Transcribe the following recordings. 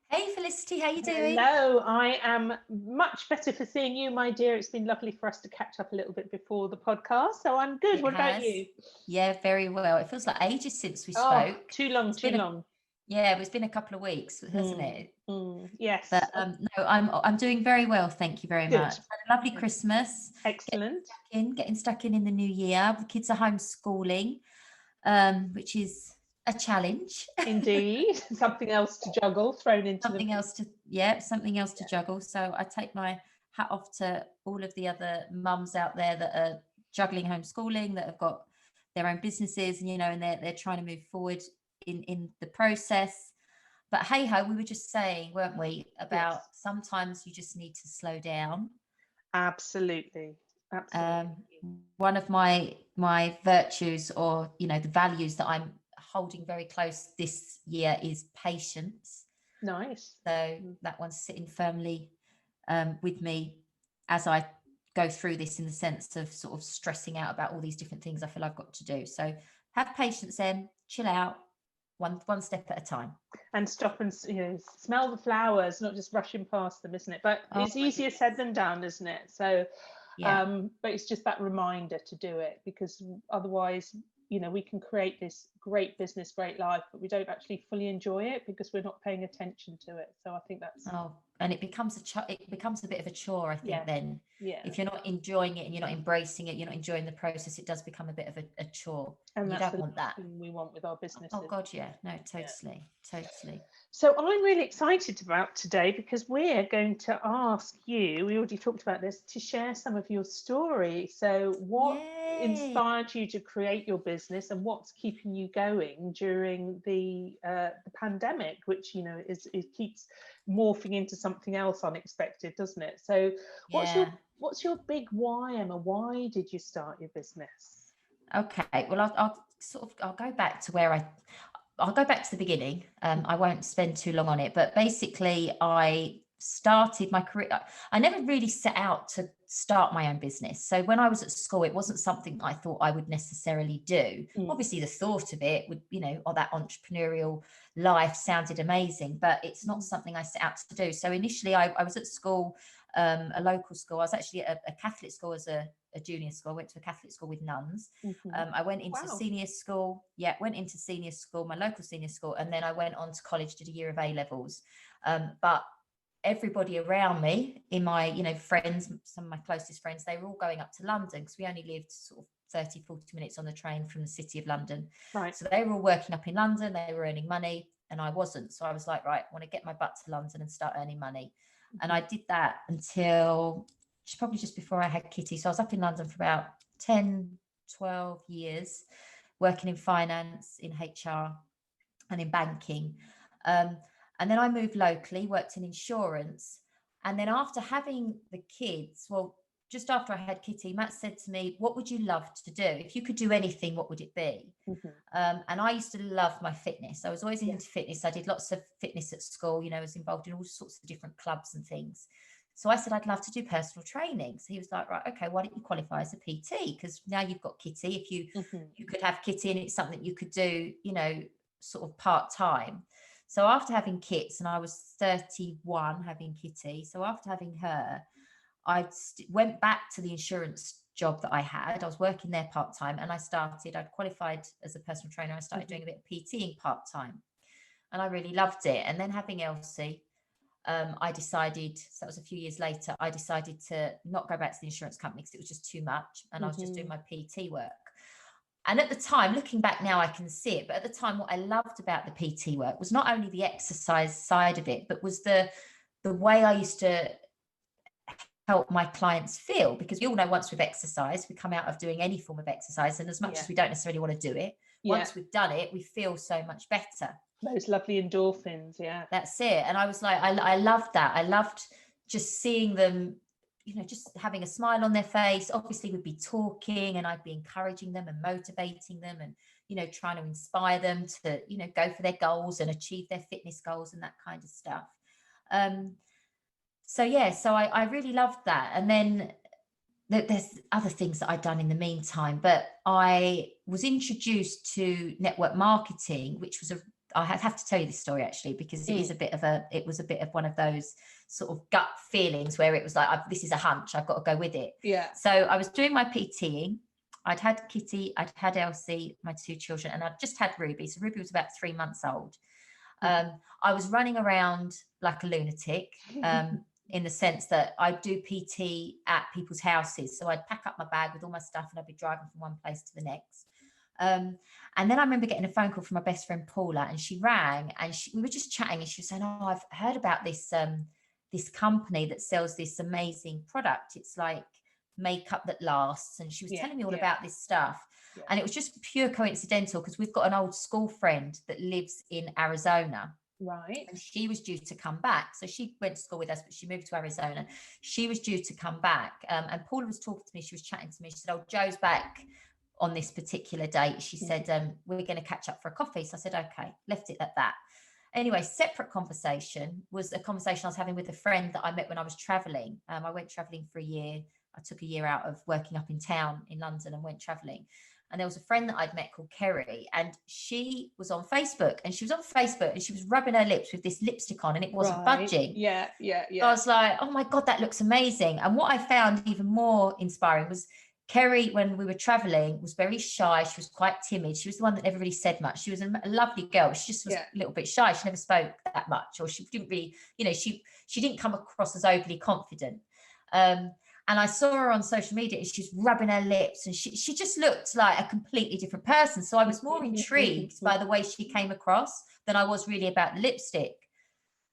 Hey Felicity, how you doing? Hello, I am much better for seeing you, my dear. It's been lovely for us to catch up a little bit before the podcast, so I'm good. It What about has. you? Yeah, very well. It feels like ages since we Oh, spoke. too long, It's too been a long. yeah, it's been a couple of weeks, hasn't Mm, it? yes, But no, I'm doing very well, thank you very much. good. Had a lovely Christmas. Excellent. Getting stuck in the new year. The kids are homeschooling, which is a challenge. Indeed. Something else to juggle thrown into the mix. Something else to juggle. So I take my hat off to all of the other mums out there that are juggling homeschooling, that have got their own businesses, and and they're trying to move forward in the process. But hey ho, we were just saying, weren't we, about Yes, sometimes you just need to slow down. absolutely. Um, Absolutely. one of my virtues, or the values that I'm holding very close this year, is patience. Nice. So that one's sitting firmly with me as I go through this, in the sense of sort of stressing out about all these different things I feel I've got to do. So have patience, then chill out, one step at a time. And stop and smell the flowers, not just rushing past them, isn't it? But Oh it's my easier said goodness. than done, isn't it? So Yeah. but it's just that reminder to do it, because otherwise, we can create this great business, great life, but we don't actually fully enjoy it because we're not paying attention to it. So I think that's, Oh, and it becomes it becomes a bit of a chore, I think. yeah, Then, yeah. if you're not enjoying it and you're not embracing it, you're not enjoying the process, it does become a bit of a chore, And and you that's the don't want last that. thing we want with our Oh businesses. God, yeah, no, Yeah. totally. So I'm really excited about today because we're going to ask you, we already talked about this, to share some of your story. So what Yay. inspired you to create your business, and what's keeping you going during the pandemic, which is it keeps morphing into something else unexpected, doesn't it? So what's your Yeah. what's your big why, Emma? Why did you start your business? Okay. Well, I'll go back to I'll go back to the beginning. I won't spend too long on it, but basically, I started my career. I never really set out to start my own business. So when I was at school, it wasn't something I thought I would necessarily do. Mm, Obviously, the thought of it would, or that entrepreneurial life sounded amazing, but it's not mm, something I set out to do. So initially, I was at school, a local school. I was actually at a Catholic school as a junior school. I went to a Catholic school with nuns. mhm. I went into Wow. senior school. Yeah, went into senior school, my local senior school, and then I went on to college, did a year of A levels. But everybody around me, in my friends, some of my closest friends, they were all going up to London, because we only lived sort of 30-40 minutes on the train from the city of London. Right. So they were all working up in London, they were earning money, and I wasn't. So I was like, right, I want to get my butt to London and start earning money. And Mhm. I did that until probably just before I had Kitty. So I was up in London for about 10, 12 years, working in finance, in HR, and in banking. Um, and then I moved locally, worked in insurance. And then after having the kids, well, just after I had Kitty, Matt said to me, "What would you love to do? If you could do anything, what would it be?" Mhm. And I used to love my fitness. I was always Yeah. into fitness. I did lots of fitness at school, I was involved in all sorts of different clubs and things. So I said, I'd love to do personal training. So he was like, right, okay, why don't you qualify as a PT? Because now you've got Kitty. If Mhm. you could have Kitty, and it's something you could do, sort of part time. So after having kids, and I was 31 having Kitty. So after having her, went back to the insurance job that I had. I was working there part time, and I'd qualified as a personal trainer. I started Mhm. doing a bit of PTing part time, and I really loved it. And then having Elsie, I decided, so that was a few years later, I decided to not go back to the insurance company because it was just too much. And I was just doing Mhm. my PT work. And at the time, looking back now, I can see it. But at the time, what I loved about the PT work was not only the exercise side of it, but was the way I used to help my clients feel. Because we all know, once we've exercised, we come out of doing any form of exercise, and as much Yeah. as we don't necessarily want to do it, Yeah. once we've done it, we feel so much better. Those lovely endorphins. Yeah. That's it. And I was like, I loved that. I loved just seeing them, just having a smile on their face. Obviously, we'd be talking, and I'd be encouraging them and motivating them, and, trying to inspire them to, go for their goals and achieve their fitness goals and that kind of stuff. Um, so yeah, so I really loved that. And then there's other things that I'd done in the meantime, but I was introduced to network marketing, which was I have to tell you this story actually, because it was a bit of one of those sort of gut feelings where it was like, this is a hunch, I've got to go with it. Yeah. So I was doing my PTing. I'd had Kitty, I'd had Elsie, my 2 children, and I'd just had Ruby. So Ruby was about 3 months old. I was running around like a lunatic, in the sense that I'd do PT at people's houses. So I'd pack up my bag with all my stuff and I'd be driving from one place to the next. And then I remember getting a phone call from my best friend Paula, and she rang, and we were just chatting, and she was saying, "Oh, I've heard about this this company that sells this amazing product. It's like makeup that lasts." And she was telling me all about this stuff. And it was just pure coincidental, because we've got an old school friend that lives in Arizona. Right. And she was due to come back. So she went to school with us, but she moved to Arizona. She was due to come back. And Paula was talking to me. She was chatting to me. She said, "Oh, Joe's back on this particular date." She said, "We're going to catch up for a coffee." So I said, "Okay," left it at that. Anyway, separate conversation was a conversation I was having with a friend that I met when I was traveling. I went traveling for a year. I took a year out of working up in town in London and went traveling. And there was a friend that I'd met called Kerry, and she was on Facebook, and she was rubbing her lips with this lipstick on, and it wasn't budging. Yeah. So I was like, "Oh my God, that looks amazing." And what I found even more inspiring was Kerry, when we were traveling, was very shy. She was quite timid. She was the one that never really said much. She was a lovely girl. She just was a little bit shy. She never spoke that much, or she didn't really, she didn't come across as overly confident. And I saw her on social media, and she's rubbing her lips, and she just looked like a completely different person. So I was more intrigued by the way she came across than I was really about the lipstick.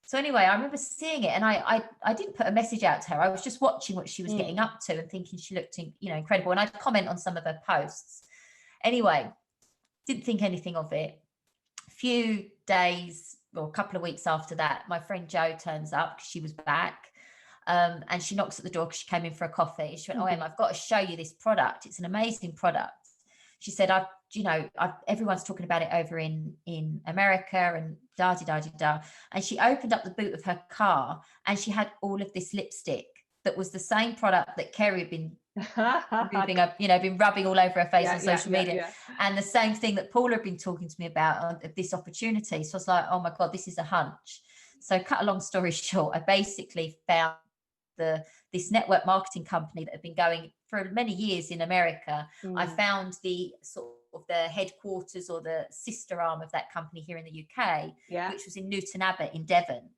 So anyway, I remember seeing it, and I didn't put a message out to her. I was just watching what she was getting up to and thinking she looked, incredible. And I'd comment on some of her posts. Anyway, didn't think anything of it. A few days or a couple of weeks after that, my friend Jo turns up because she was back. And she knocks at the door because she came in for a coffee. She went, "Oh, Em, I've got to show you this product. It's an amazing product." She said, everyone's talking about it over in America and da-di-da-di-da. And she opened up the boot of her car, and she had all of this lipstick that was the same product that Kerry had been been rubbing all over her face on social media. And the same thing that Paula had been talking to me about, of this opportunity. So I was like, "Oh my God, this is a hunch." So cut a long story short, I basically found this network marketing company that had been going for many years in America. I found the sort of the headquarters or the sister arm of that company here in the UK, which was in Newton Abbot in Devon.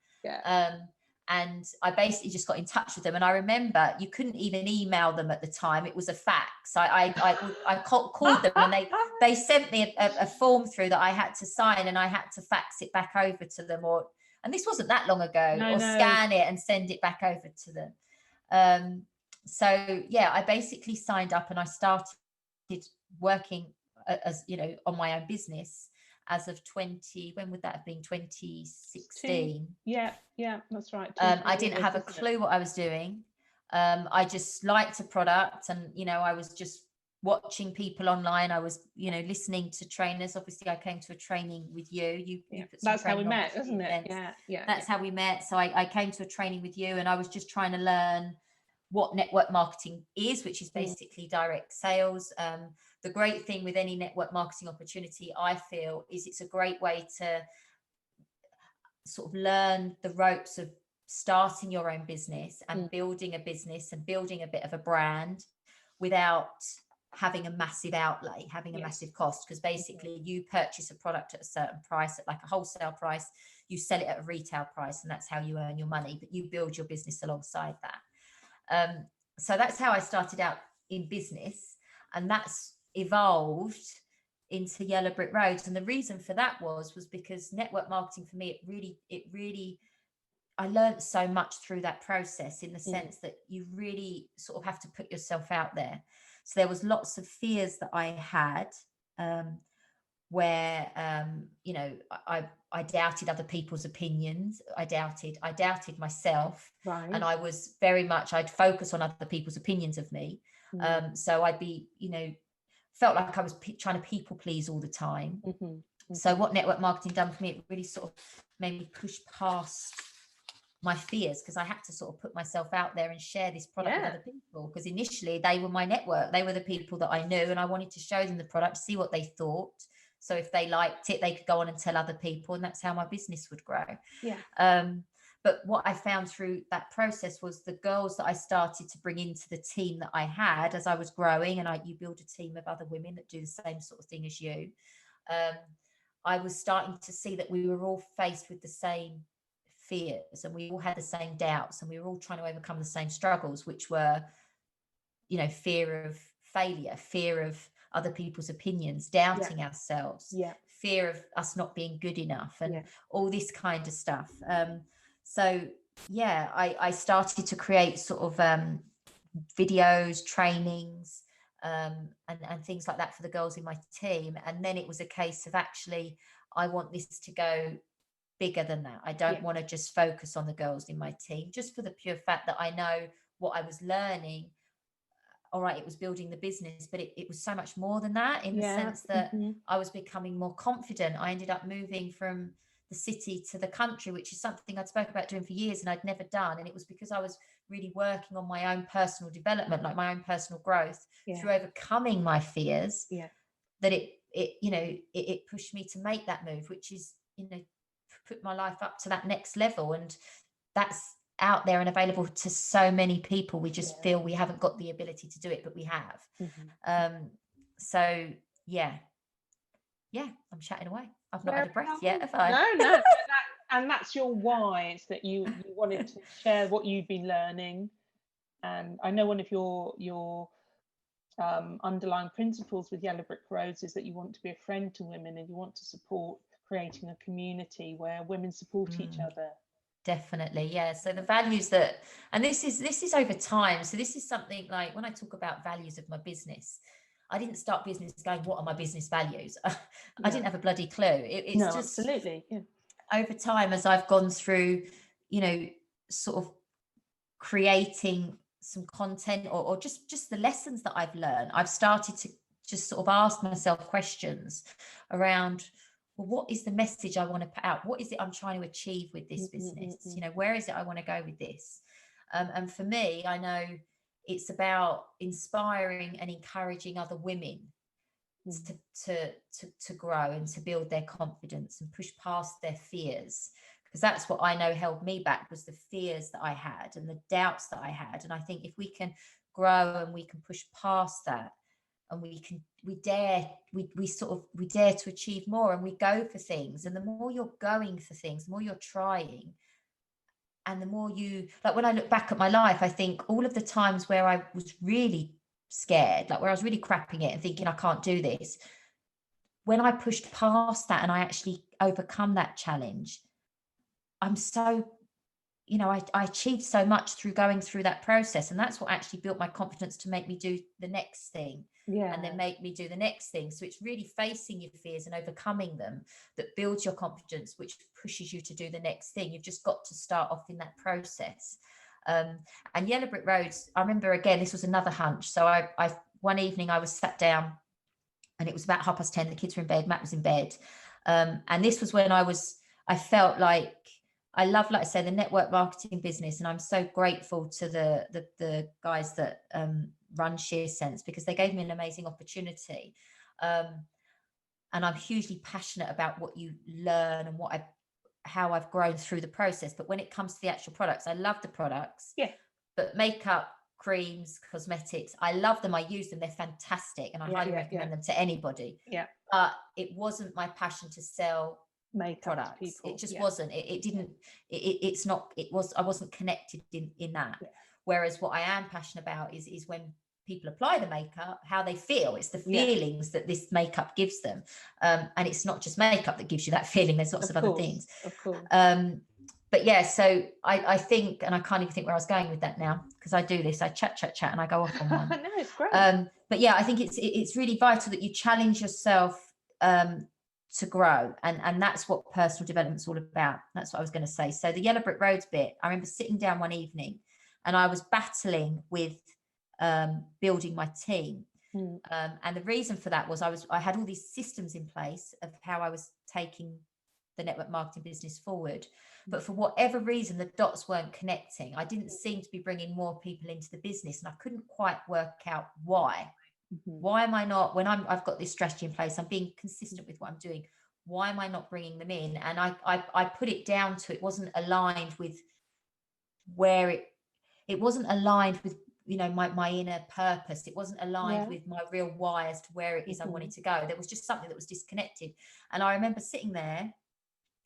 And I basically just got in touch with them. And I remember you couldn't even email them at the time. It was a fax. I called them, and they sent me a form through that I had to sign, and I had to fax it back over to them, and this wasn't that long ago, scan it and send it back over to them. So yeah, I basically signed up, and I started working as on my own business as of when would that have been? 2016. Yeah, that's right. I didn't have a clue what I was doing. I just liked the product, and I was just watching people online. I was listening to trainers. Obviously I came to a training with you put some that's how we met, isn't it? That's how we met. So I came to a training with you, and I was just trying to learn what network marketing is, which is basically direct sales. The great thing with any network marketing opportunity, I feel, is it's a great way to sort of learn the ropes of starting your own business and building a business and building a bit of a brand without having a massive outlay, having a massive cost, because basically you purchase a product at a certain price, at like a wholesale price, you sell it at a retail price, and that's how you earn your money, but you build your business alongside that. So that's how I started out in business, and that's evolved into Yellow Brick Roads. And the reason for that was because network marketing for me, it really I learned so much through that process, in the sense that you really sort of have to put yourself out there. So there was lots of fears that I had, where I doubted other people's opinions. I doubted myself, and I was very much, I'd focus on other people's opinions of me. So I'd be, felt like I was trying to people please all the time. So what network marketing done for me, it really sort of made me push past my fears, because I had to sort of put myself out there and share this product with other people, because initially they were my network. They were the people that I knew, and I wanted to show them the product, see what they thought, So if they liked it, they could go on and tell other people, and that's how my business would grow. Yeah. But what I found through that process was the girls that I started to bring into the team that I had as I was growing, and you build a team of other women that do the same sort of thing as you. I was starting to see that we were all faced with the same fears, and we all had the same doubts, and we were all trying to overcome the same struggles, which were, fear of failure, fear of other people's opinions, doubting ourselves, fear of us not being good enough, and all this kind of stuff. So I started to create sort of videos, trainings, and things like that for the girls in my team. And then it was a case of, actually, I want this to go bigger than that. I don't want to just focus on the girls in my team, just for the pure fact that I know what I was learning. All right, it was building the business, but it was so much more than that, in the sense that I was becoming more confident. I ended up moving from the city to the country, which is something I'd spoke about doing for years and I'd never done. And it was because I was really working on my own personal development, like my own personal growth, through overcoming my fears, that it pushed me to make that move, which is, put my life up to that next level. And that's out there and available to so many people. We just feel we haven't got the ability to do it, but we have. So I'm chatting away. I've not had a breath yet, have I? No. And that's your why. It's that you wanted to share what you've been learning. And I know one of your underlying principles with Yellow Brick Roads is that you want to be a friend to women, and you want to support creating a community where women support each other. Definitely, yeah. So the values that, and this is over time. So this is something like, when I talk about values of my business, I didn't start business going, what are my business values? I didn't have a bloody clue. It's just absolutely, over time, as I've gone through, sort of creating some content, or just the lessons that I've learned, I've started to just sort of ask myself questions around, well, what is the message I want to put out? What is it I'm trying to achieve with this business? Where is it I want to go with this? And for me, I know it's about inspiring and encouraging other women to grow and to build their confidence and push past their fears. Because that's what I know held me back, was the fears that I had and the doubts that I had. And I think if we can grow and we can push past that, and we dare to achieve more, and we go for things, and the more you're going for things, the more you're trying, and the more you, like, when I look back at my life, I think all of the times where I was really scared, like where I was really crapping it and thinking I can't do this, when I pushed past that and I actually overcome that challenge, I'm so, I achieved so much through going through that process. And that's what actually built my confidence to make me do the next thing. And then make me do the next thing. So it's really facing your fears and overcoming them that builds your confidence, which pushes you to do the next thing. You've just got to start off in that process. And Yellow Brick Roads, I remember, again, this was another hunch. So I one evening I was sat down, and it was about 10:30. The kids were in bed, Matt was in bed. And this was when I felt like, I love, like I say, the network marketing business. And I'm so grateful to the guys that run Sheer Sense, because they gave me an amazing opportunity. And I'm hugely passionate about what you learn and how I've grown through the process. But when it comes to the actual products, I love the products. But makeup, creams, cosmetics, I love them. I use them. They're fantastic. And I highly recommend them to anybody. But it wasn't my passion to sell makeup products. It just wasn't. I wasn't connected in that. Whereas what I am passionate about is when people apply the makeup, how they feel. It's the feelings that this makeup gives them. And it's not just makeup that gives you that feeling. There's lots of other things. Of course. But so I think, and I can't even think where I was going with that now, because I do this, I chat, and I go off on one. No, it's great. But I think it's really vital that you challenge yourself to grow. And that's what personal development's all about. That's what I was going to say. So the Yellow Brick Roads bit, I remember sitting down one evening and I was battling with building my team. And the reason for that was I had all these systems in place of how I was taking the network marketing business forward. But for whatever reason, the dots weren't connecting. I didn't seem to be bringing more people into the business, and I couldn't quite work out why. Why am I not, when I've got this strategy in place, I'm being consistent with what I'm doing, why am I not bringing them in? And I put it down to, it wasn't aligned with where it wasn't aligned with, you know, my inner purpose. It wasn't aligned Yeah. with my real why as to where it is I wanted to go. There was just something that was disconnected. And I remember sitting there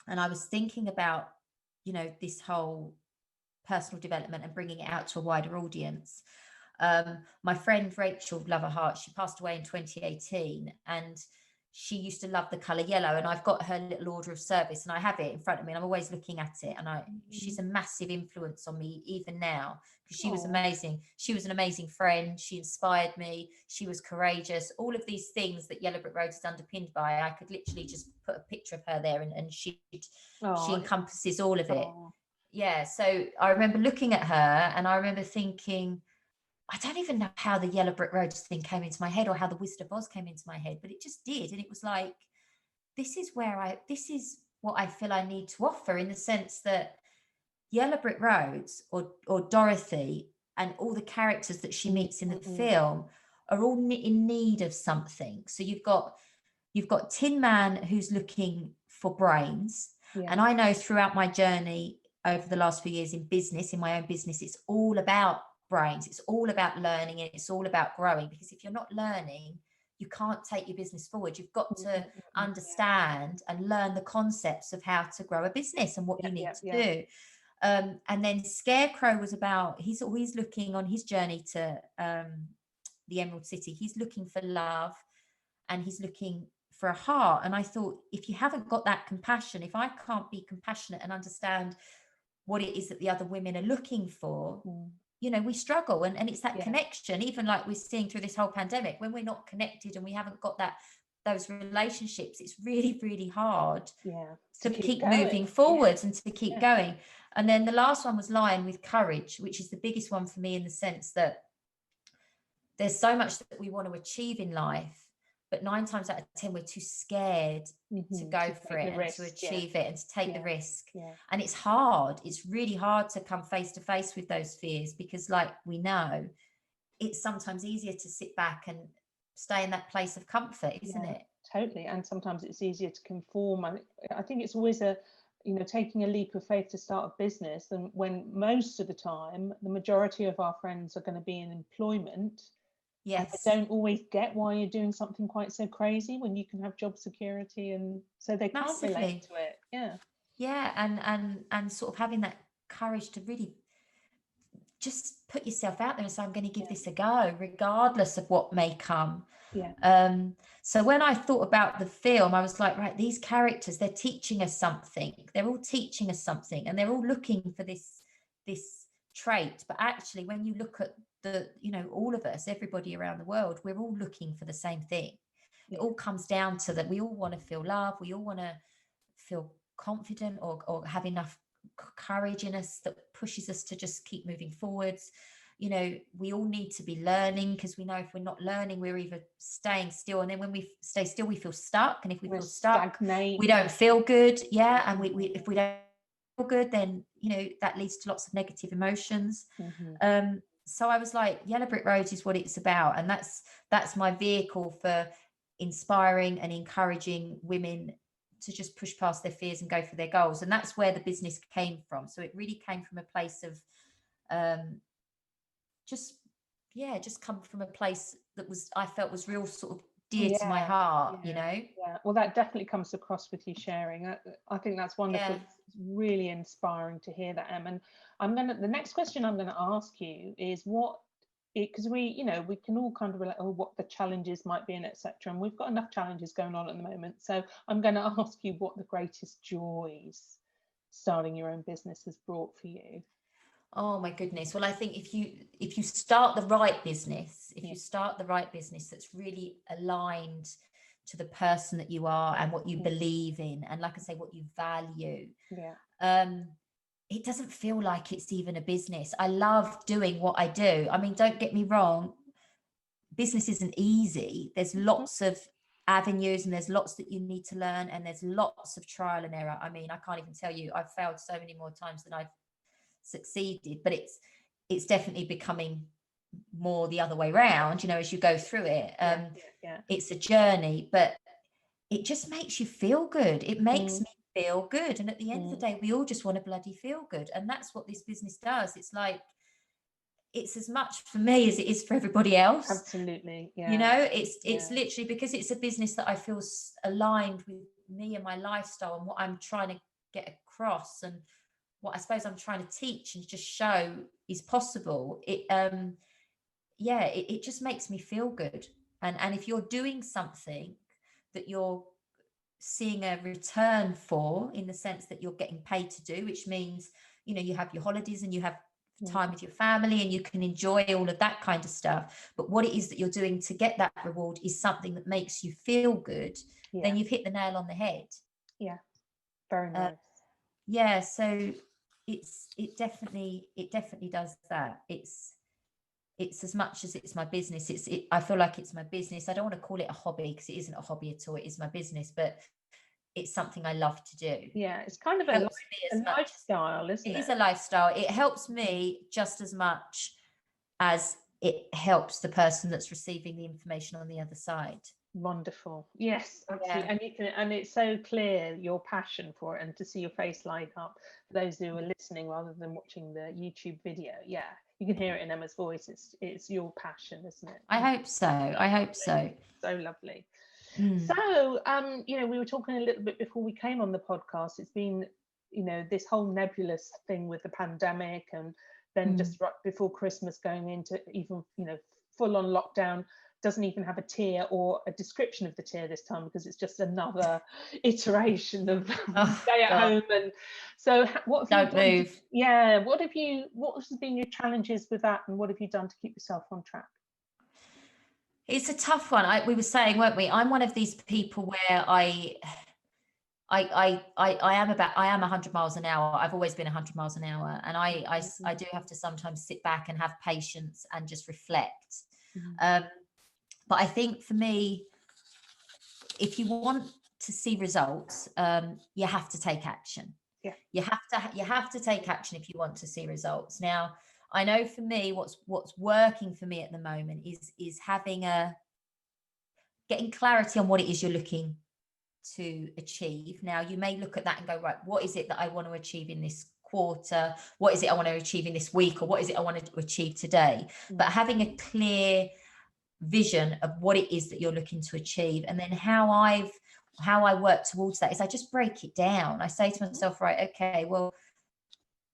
and I was thinking about, you know, this whole personal development and bringing it out to a wider audience. My friend Rachel, love her heart, she passed away in 2018, and she used to love the color yellow, and I've got her little order of service and I have it in front of me and I'm always looking at it, and she's a massive influence on me even now, because she was amazing. She was an amazing friend. She inspired me. She was courageous. All of these things that Yellow Brick Road is underpinned by, I could literally just put a picture of her there, and she encompasses all of it. Yeah. So I remember looking at her and I remember thinking, I don't even know how the Yellow Brick Road thing came into my head or how the Wizard of Oz came into my head, but it just did. And it was like, this is what I feel I need to offer, in the sense that Yellow Brick Roads or Dorothy and all the characters that she meets in the film are all in need of something. So you've got Tin Man, who's looking for brains. And I know throughout my journey over the last few years in business, in my own business, it's all about brains. It's all about learning, and it's all about growing, because if you're not learning, you can't take your business forward. You've got to understand and learn the concepts of how to grow a business and what you need to do. And then Scarecrow was about, he's always looking on his journey to the Emerald City. He's looking for love and he's looking for a heart. And I thought, if you haven't got that compassion, if I can't be compassionate and understand what it is that the other women are looking for, you know, we struggle. And it's that connection, even like we're seeing through this whole pandemic, when we're not connected and we haven't got those relationships, it's really, really hard to keep moving forwards and to keep going. And then the last one was Lion with Courage, which is the biggest one for me, in the sense that there's so much that we want to achieve in life, but 9 times out of 10 we're too scared to go for it and to achieve it and to take the risk. And it's hard. It's really hard to come face to face with those fears, because, like we know, it's sometimes easier to sit back and stay in that place of comfort, isn't it? Totally. And sometimes it's easier to conform. I think it's always taking a leap of faith to start a business, and when most of the time the majority of our friends are going to be in employment. Yes. I don't always get why you're doing something quite so crazy when you can have job security, and so they can't relate to it. And sort of having that courage to really just put yourself out there and say, I'm going to give this a go, regardless of what may come. So when I thought about the film, I was like, right, these characters, they're teaching us something. They're all teaching us something, and they're all looking for this trait. But actually, when you look at all of us, everybody around the world, we're all looking for the same thing. It all comes down to that we all want to feel love, we all want to feel confident or have enough courage in us that pushes us to just keep moving forwards. We all need to be learning, because we know if we're not learning, we're either staying still, and then when we stay still, we feel stuck, and if we feel stuck, we don't feel good. And if we don't feel good, then that leads to lots of negative emotions. So I was like, Yellow Brick Road is what it's about, and that's my vehicle for inspiring and encouraging women to just push past their fears and go for their goals. And that's where the business came from. So it really came from a place of just come from a place that I felt was real sort of dear to my heart. Well, that definitely comes across with you sharing. I think that's wonderful. It's really inspiring to hear that, Em. And the next question I'm going to ask you is because we can all kind of relate, what the challenges might be, and etc. And we've got enough challenges going on at the moment. So I'm going to ask you what the greatest joys starting your own business has brought for you. Oh my goodness. Well, I think if you start the right business, that's really aligned to the person that you are and what you believe in, and like I say, what you value. It doesn't feel like it's even a business. I love doing what I do. I mean, don't get me wrong, business isn't easy. There's lots of avenues, and there's lots that you need to learn, and there's lots of trial and error. I mean, I can't even tell you, I've failed so many more times than I've succeeded, but it's definitely becoming more the other way around, as you go through it. It's a journey, but it just makes you feel good. It makes me feel good. And at the end of the day, we all just want to bloody feel good. And that's what this business does. It's like, it's as much for me as it is for everybody else. Absolutely. Yeah. It's literally because it's a business that I feel aligned with me and my lifestyle and what I'm trying to get across, and what I suppose I'm trying to teach and just show is possible. It just makes me feel good. And if you're doing something that you're seeing a return for, in the sense that you're getting paid to do, which means, you have your holidays and you have time with your family and you can enjoy all of that kind of stuff, but what it is that you're doing to get that reward is something that makes you feel good, then you've hit the nail on the head. Very nice. So it definitely does that. It's as much as it's my business. I feel like it's my business. I don't want to call it a hobby, because it isn't a hobby at all. It is my business, but it's something I love to do. Yeah, it's kind of a lifestyle, isn't it? It is a lifestyle. It helps me just as much as it helps the person that's receiving the information on the other side. Wonderful. Yes, absolutely. And it's so clear your passion for it, and to see your face light up for those who are listening rather than watching the YouTube video. Yeah, you can hear it in Emma's voice. It's your passion, isn't it? I hope so. So lovely. So we were talking a little bit before we came on the podcast. It's been this whole nebulous thing with the pandemic, and then just right before Christmas going into even full on lockdown. Doesn't even have a tier or a description of the tier this time, because it's just another iteration of stay at home. And so what have don't move. What has been your challenges with that, and what have you done to keep yourself on track? It's a tough one. We were saying, weren't we? I'm one of these people where I am 100 miles an hour. I've always been 100 miles an hour, and I do have to sometimes sit back and have patience and just reflect. But I think for me, if you want to see results, you have to take action. Yeah. You have to take action if you want to see results. Now, I know for me, what's working for me at the moment is getting clarity on what it is you're looking to achieve. Now, you may look at that and go, right, what is it that I want to achieve in this quarter? What is it I want to achieve in this week? Or what is it I want to achieve today? But having a clear vision of what it is that you're looking to achieve, and then how I work towards that is I just break it down. I say to myself, right, okay, well,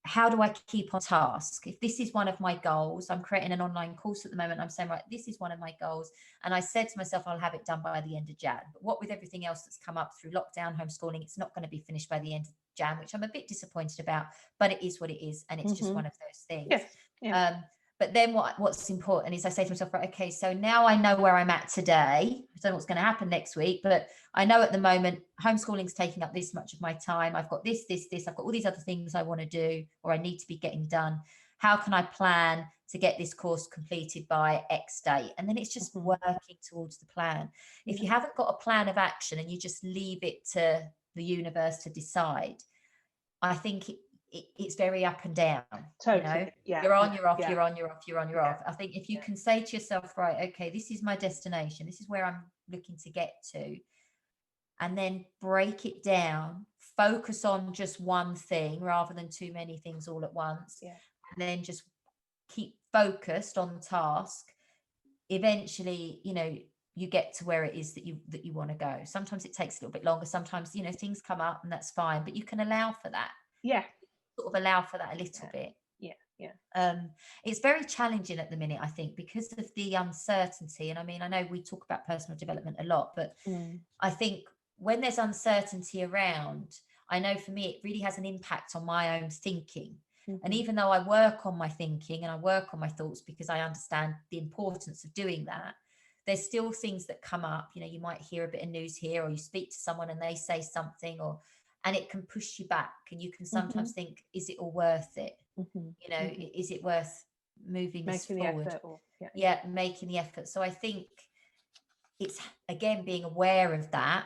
how do I keep on task? If this is one of my goals, I'm creating an online course at the moment. I'm saying, right, this is one of my goals. And I said to myself, I'll have it done by the end of Jan. But what with everything else that's come up through lockdown, homeschooling, it's not going to be finished by the end of Jan, which I'm a bit disappointed about, but it is what it is. And it's just one of those things. Yes. Yeah. But then what's important is I say to myself, right, okay, so now I know where I'm at today. I don't know what's going to happen next week, but I know at the moment homeschooling's taking up this much of my time. I've got this. I've got all these other things I want to do, or I need to be getting done. How can I plan to get this course completed by X date? And then it's just working towards the plan. If you haven't got a plan of action and you just leave it to the universe to decide, I think it's very up and down. Totally. Yeah. You're on, you're off, you're on, you're off, you're on, you're off. I think if you can say to yourself, right, okay, this is my destination, this is where I'm looking to get to, and then break it down, focus on just one thing rather than too many things all at once, and then just keep focused on the task, eventually, you get to where it is that you want to go. Sometimes it takes a little bit longer. Sometimes, things come up, and that's fine, but you can allow for that. Yeah. Sort of allow for that a little bit. It's very challenging at the minute, I think, because of the uncertainty. And I mean, I know we talk about personal development a lot, but I think when there's uncertainty around, I know for me, it really has an impact on my own thinking. And even though I work on my thinking and I work on my thoughts because I understand the importance of doing that, there's still things that come up. You might hear a bit of news here, or you speak to someone and they say something, and it can push you back, and you can sometimes think, is it all worth it? Is it worth moving this forward? Making the effort. So I think it's, again, being aware of that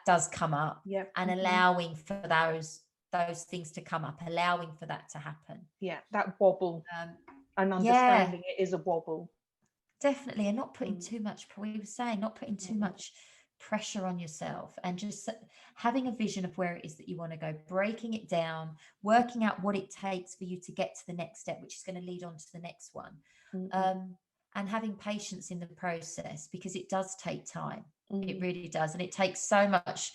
does come up, and allowing for those things to come up, allowing for that to happen. That wobble. and Yeah, understanding it is a wobble. definitely. And not putting too much, we were saying, not putting too Mm. much pressure on yourself, and just having a vision of where it is that you want to go, breaking it down, working out what it takes for you to get to the next step, which is going to lead on to the next one. Mm-mm. um, and having patience in the process, because it does take time. It Mm. really does. And it takes so much,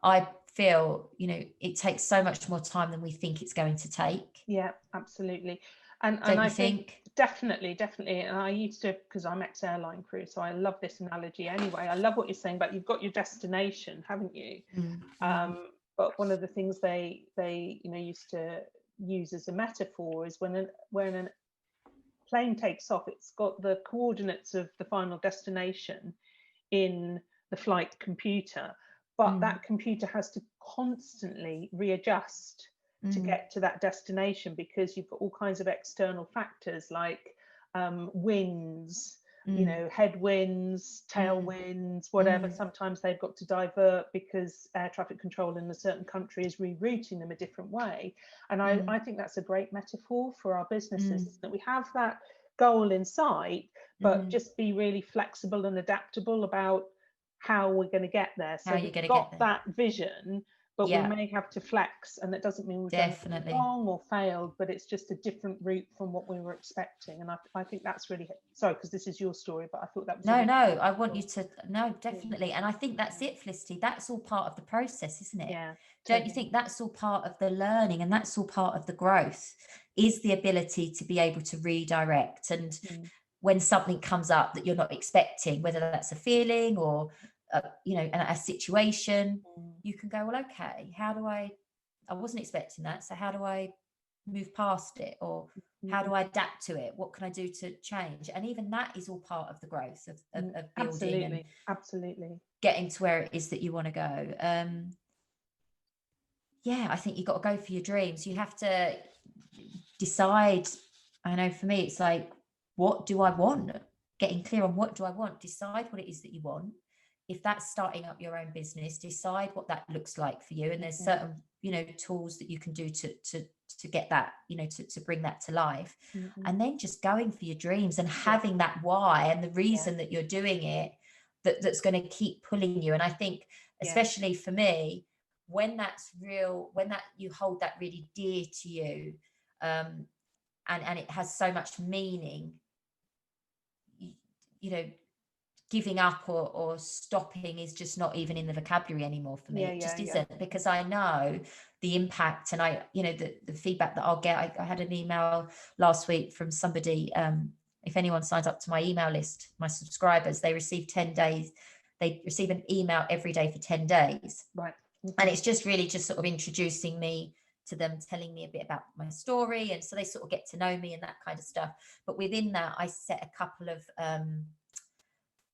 I feel, it takes so much more time than we think it's going to take. Yeah, absolutely. And Don't I you think think? definitely. And I used to, because I'm ex-airline crew, so I love this analogy anyway. I love what you're saying, but you've got your destination, haven't you? Mm, mm, But one of the things they used to use as a metaphor is when a plane takes off, it's got the coordinates of the final destination in the flight computer, but mm, that computer has to constantly readjust to mm, get to that destination, because you've got all kinds of external factors like winds, mm, headwinds, mm, tailwinds, whatever. mm, Sometimes they've got to divert because air traffic control in a certain country is rerouting them a different way. And mm, I think that's a great metaphor for our businesses, mm, is that we have that goal in sight, but mm. just be really flexible and adaptable about how we're going to get there. How So are you we've going to get got there? that vision, but we Yeah, may have to flex, and that doesn't mean we've done anything definitely. wrong or failed, but it's just a different route from what we were expecting. And I think that's really, sorry, because this is your story, but I thought that was a No, really no, I want you powerful. to, no, definitely. And I think that's it, Felicity. That's all part of the process, isn't it? Yeah, Don't you totally. think that's all part of the learning, and that's all part of the growth, is the ability to be able to redirect. And Mm, when something comes up that you're not expecting, whether that's a feeling or, a situation, mm, you can go, well, okay, I wasn't expecting that. So how do I move past it? Or how mm, do I adapt to it? What can I do to change? And even that is all part of the growth of, of, mm. of building and Absolutely, absolutely. getting to where it is that you want to go. Yeah, I think you've got to go for your dreams. You have to decide. I know for me, it's like, what do I want? Getting clear on what do I want, decide what it is that you want. If that's starting up your own business, decide what that looks like for you. And there's Mm, certain, tools that you can do to get that, to bring that to life. mm, mm. And then just going for your dreams and Yeah, having that why and the yeah, reason that you're doing it, that's going to keep pulling you. And I think, yeah, especially for me, when that's real, when that you hold that really dear to you, um, and it has so much meaning, you, you know giving up or stopping is just not even in the vocabulary anymore for me. yeah, It yeah, just yeah. isn't, because I know the impact, and the feedback that I'll get. I had an email last week from somebody, if anyone signs up to my email list, my subscribers, they receive 10 days, they receive an email every day for 10 days. Right. And Mm-hmm. it's just really just sort of introducing me to them, telling me a bit about my story, and so they sort of get to know me and that kind of stuff. But within that, I set a couple of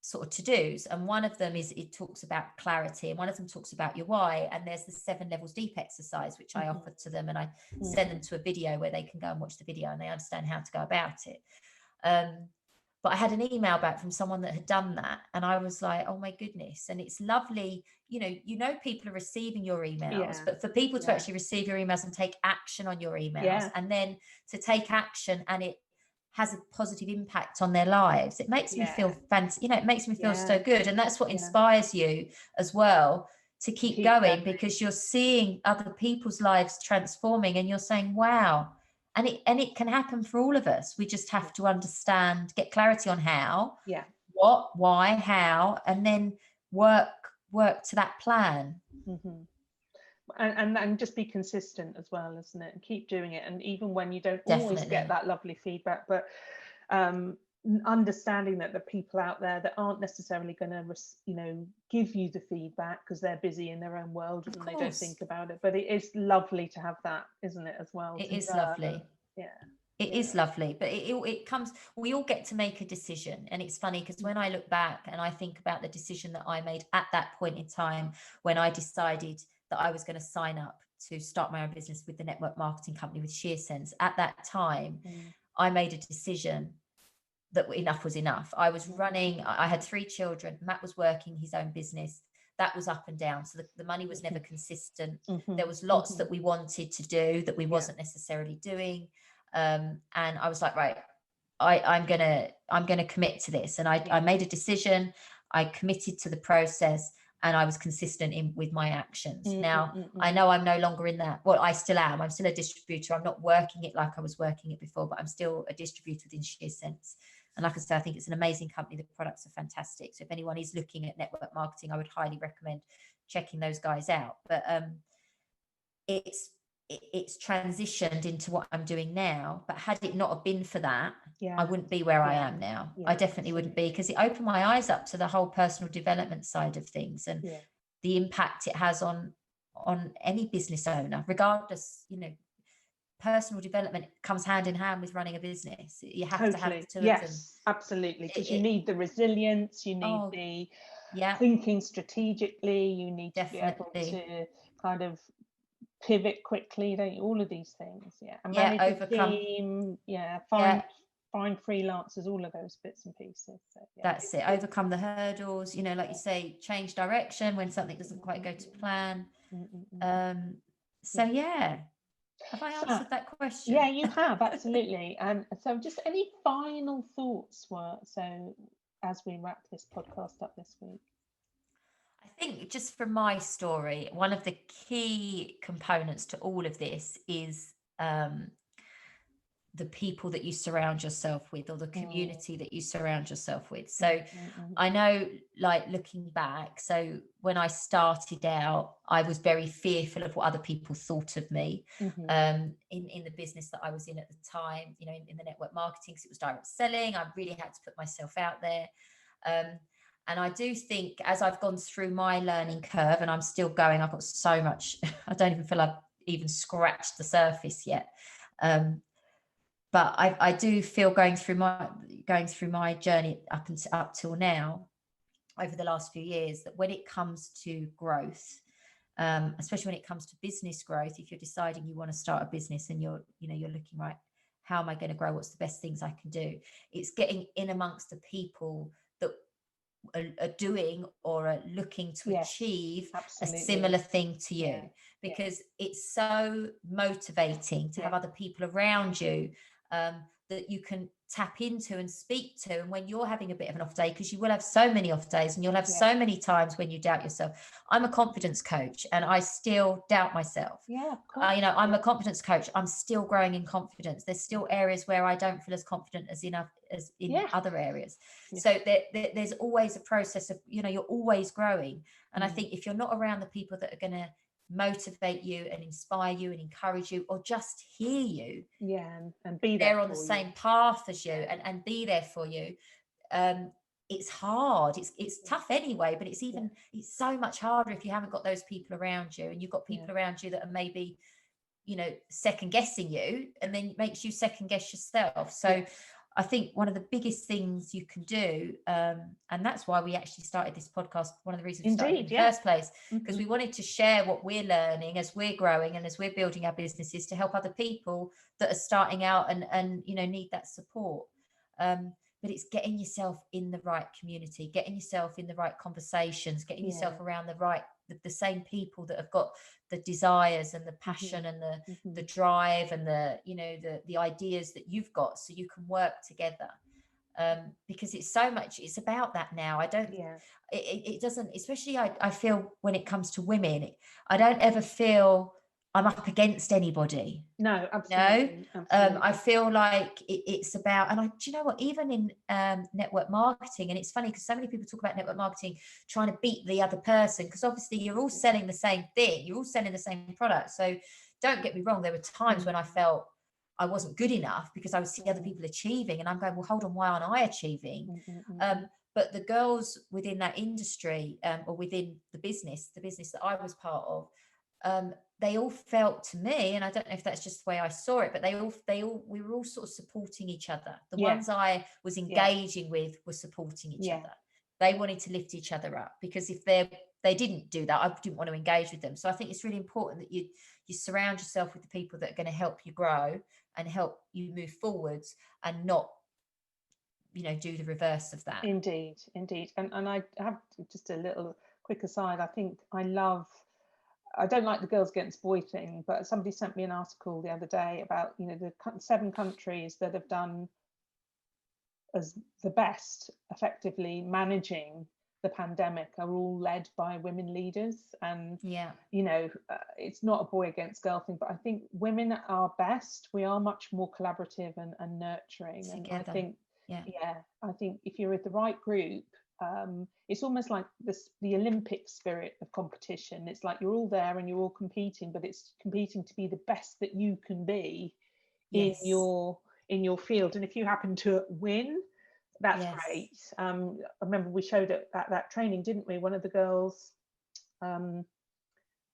sort of to-dos, and one of them is, it talks about clarity, and one of them talks about your why, and there's the 7 levels deep exercise, which I Mm-hmm. offer to them, and I Mm. send them to a video where they can go and watch the video and they understand how to go about it. But I had an email back from someone that had done that, and I was like, oh my goodness. And it's lovely, people are receiving your emails, Yeah, but for people to yeah, actually receive your emails and take action on your emails, yeah, and then to take action and it has a positive impact on their lives, it makes me yeah, feel fancy, it makes me feel so yeah, good. And that's what yeah. inspires you as well, to keep Keep going, going. because you're seeing other people's lives transforming, and you're saying, wow. And it can happen for all of us. We just Yeah, have to understand, get clarity on how, yeah. what, why, how, and then work to that plan. Mm-hmm. And just be consistent as well, isn't it? And keep doing it. And even when you don't always get Definitely. that lovely feedback, but um, understanding that the people out there that aren't necessarily going to, give you the feedback because they're busy in their own world Of and they don't course. think about it. But it is lovely to have that, isn't it, as well, It to is know. lovely. Yeah, It yeah. is lovely, but it comes, we all get to make a decision. And it's funny, because when I look back and I think about the decision that I made at that point in time, when I decided that I was going to sign up to start my own business with the network marketing company with SheerSense, at that time, Mm-hmm. I made a decision that enough was enough. I was Mm-hmm. running, I had 3 children. Matt was working his own business. That was up and down. So the money was never consistent. Mm-hmm. There was lots Mm-hmm. that we wanted to do that we Yeah. wasn't necessarily doing. And I was like, right, I'm gonna commit to this. And I made a decision, I committed to the process, and I was consistent with my actions. Now, I know I'm no longer in that. Well, I still am. I'm still a distributor. I'm not working it like I was working it before, but I'm still a distributor within sheer sense. And like I said, I think it's an amazing company. The products are fantastic. So if anyone is looking at network marketing, I would highly recommend checking those guys out. But it's transitioned into what I'm doing now. But had it not have been for that, I wouldn't be where I am now. I definitely wouldn't be, because it opened my eyes up to the whole personal development side of things, and the impact it has on any business owner, regardless. Personal development comes hand in hand with running a business. You have to have the two of them. Absolutely, because you need the resilience, you need the thinking strategically, you need to be able to kind of pivot quickly, don't you? All of these things, and manage a team, find freelancers, all of those bits and pieces. So, that's it. Overcome the hurdles, like you say, change direction when something doesn't quite go to plan. So have I answered that question? Yeah, you have, absolutely. And so just any final thoughts as we wrap this podcast up this week? I think just from my story, one of the key components to all of this is the people that you surround yourself with, or the community that you surround yourself with. So I know, like, looking back, so when I started out, I was very fearful of what other people thought of me in the business that I was in at the time, in the network marketing, because it was direct selling. I really had to put myself out there. And I do think, as I've gone through my learning curve, and I'm still going, I've got so much, I don't even feel I've even scratched the surface yet. But I do feel going through my journey up till now, over the last few years, that when it comes to growth, especially when it comes to business growth, if you're deciding you want to start a business and you're looking, right, how am I going to grow? What's the best things I can do? It's getting in amongst the people that are doing or are looking to achieve a similar thing to you, because it's so motivating to have other people around you that you can tap into and speak to. And when you're having a bit of an off day, because you will have so many off days, and you'll have so many times when you doubt yourself. I'm a confidence coach, and I still doubt myself. I'm a confidence coach. I'm still growing in confidence. There's still areas where I don't feel as confident as in other areas. So there's always a process of, you're always growing. And I think if you're not around the people that are going to motivate you and inspire you and encourage you, or just hear you, and be there on the same path as you, and be there for you, it's hard, it's tough anyway, but it's so much harder if you haven't got those people around you, and you've got people around you that are maybe second guessing you, and then makes you second guess yourself. So I think one of the biggest things you can do, and that's why we actually started this podcast, one of the reasons we started in the first place, because we wanted to share what we're learning as we're growing and as we're building our businesses, to help other people that are starting out and need that support. But it's getting yourself in the right community, getting yourself in the right conversations, getting yourself around the same people that have got the desires and the passion and the drive and the ideas that you've got, so you can work together. Because it's about that now. It doesn't, especially I feel when it comes to women, I don't ever feel I'm up against anybody. No, absolutely. I feel like it's about, and do you know what, even in network marketing, and it's funny because so many people talk about network marketing trying to beat the other person, because obviously you're all selling the same thing, you're all selling the same product. So don't get me wrong, there were times when I felt I wasn't good enough because I would see other people achieving, and I'm going, well, hold on, why aren't I achieving? But the girls within that industry, or within the business that I was part of, they all felt to me, and I don't know if that's just the way I saw it, but we were all sort of supporting each other. The ones I was engaging with were supporting each other. They wanted to lift each other up, because if they didn't do that, I didn't want to engage with them. So I think it's really important that you surround yourself with the people that are going to help you grow and help you move forwards, and not do the reverse of that. Indeed. And I have just a little quick aside. I think I don't like the girls against boy thing, but somebody sent me an article the other day about the 7 countries that have done as the best effectively managing the pandemic are all led by women leaders. And you know, it's not a boy against girl thing, but I think women at our best, we are much more collaborative and nurturing. Together. And I think I think if you're with the right group, it's almost like the Olympic spirit of competition. It's like you're all there and you're all competing, but it's competing to be the best that you can be in your field. And if you happen to win, that's great. I remember we showed it at that training, didn't we? One of the girls in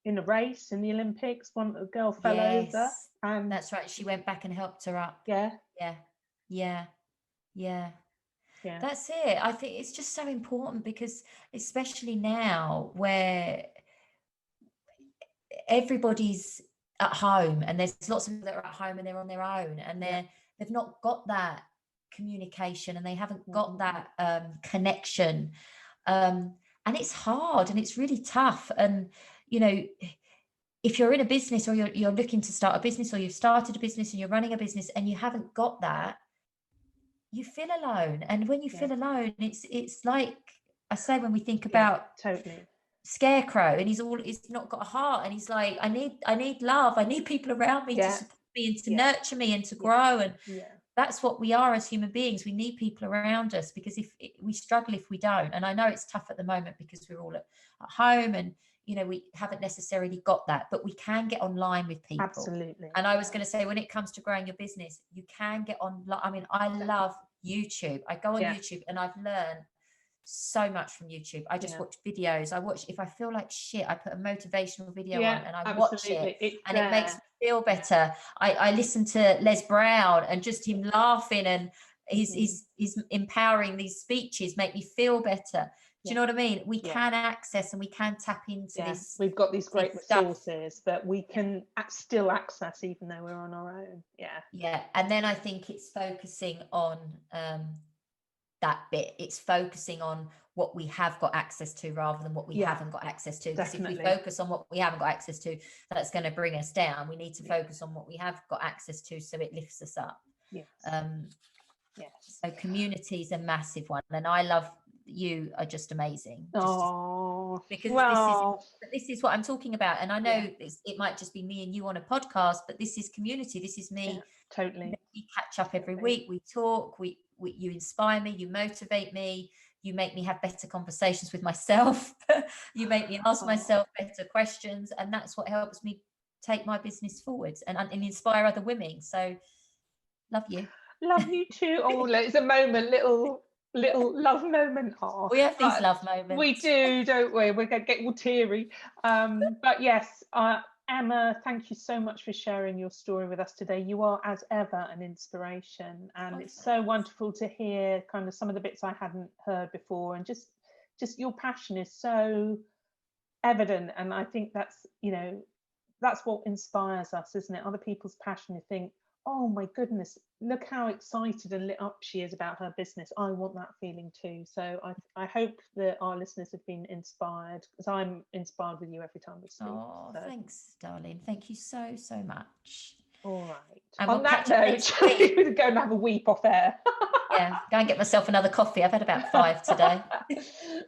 a race in the Olympics, one girl fell over, and that's right, she went back and helped her up. That's it. I think it's just so important, because especially now where everybody's at home, and there's lots of people that are at home and they're on their own, and they've not got that communication, and they haven't got that connection, and it's hard and it's really tough. And you know, if you're in a business, or you're looking to start a business, or you've started a business and you're running a business and you haven't got that, you feel alone. And when you feel alone, it's like I say, when we think about Scarecrow, and he's not got a heart, and he's like, I need love, I need people around me to support me and to nurture me and to grow. And that's what we are as human beings. We need people around us, because if we struggle if we don't. And I know it's tough at the moment because we're all at home, and you know, we haven't necessarily got that, but we can get online with people. Absolutely. And I was going to say, when it comes to growing your business, you can get on. I mean, I love YouTube. I go on YouTube, and I've learned so much from YouTube. I just watch videos. If I feel like shit, I put a motivational video on and I watch it, and it makes me feel better. I listen to Les Brown, and just him laughing, and he's empowering, these speeches make me feel better. Do you know what I mean? We can access, and we can tap into this. We've got these great resources that we can still access, even though we're on our own. And then I think it's focusing on that bit. It's focusing on what we have got access to, rather than what we haven't got access to. Because if we focus on what we haven't got access to, that's going to bring us down. We need to focus on what we have got access to, so it lifts us up. So community is a massive one, and I love, you are just amazing. Because this is what I'm talking about. And I know it might just be me and you on a podcast, but this is community. This is me. Totally. We catch up every week. We talk. You inspire me. You motivate me. You make me have better conversations with myself. You make me ask myself better questions, and that's what helps me take my business forwards and inspire other women. So, love you. Love you too. Oh, it's a moment, little love moment. We have these love moments. We do, don't we? We're going to get all teary. But yes, Emma, thank you so much for sharing your story with us today. You are, as ever, an inspiration, and it's so wonderful to hear kind of some of the bits I hadn't heard before, and just your passion is so evident. And I think that's, you know, that's what inspires us, isn't it? Other people's passion. You think, oh my goodness, look how excited and lit up she is about her business. I want that feeling too. So I hope that our listeners have been inspired, because I'm inspired with you every time we speak. Thanks, darling. Thank you so much. All right. And on that note, we're going to go and have a weep off air. Go and get myself another coffee. I've had about 5 today.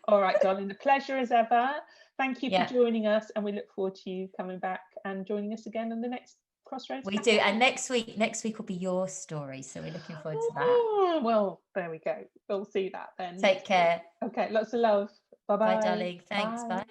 All right, darling. The pleasure as ever. Thank you for joining us, and we look forward to you coming back and joining us again in the next Crossroads Cafe. Do, and next week will be your story, so we're looking forward to that. Well, there we go. We'll see that then. Take care. Okay, lots of love. Bye-bye. Bye, darling. Thanks. Bye.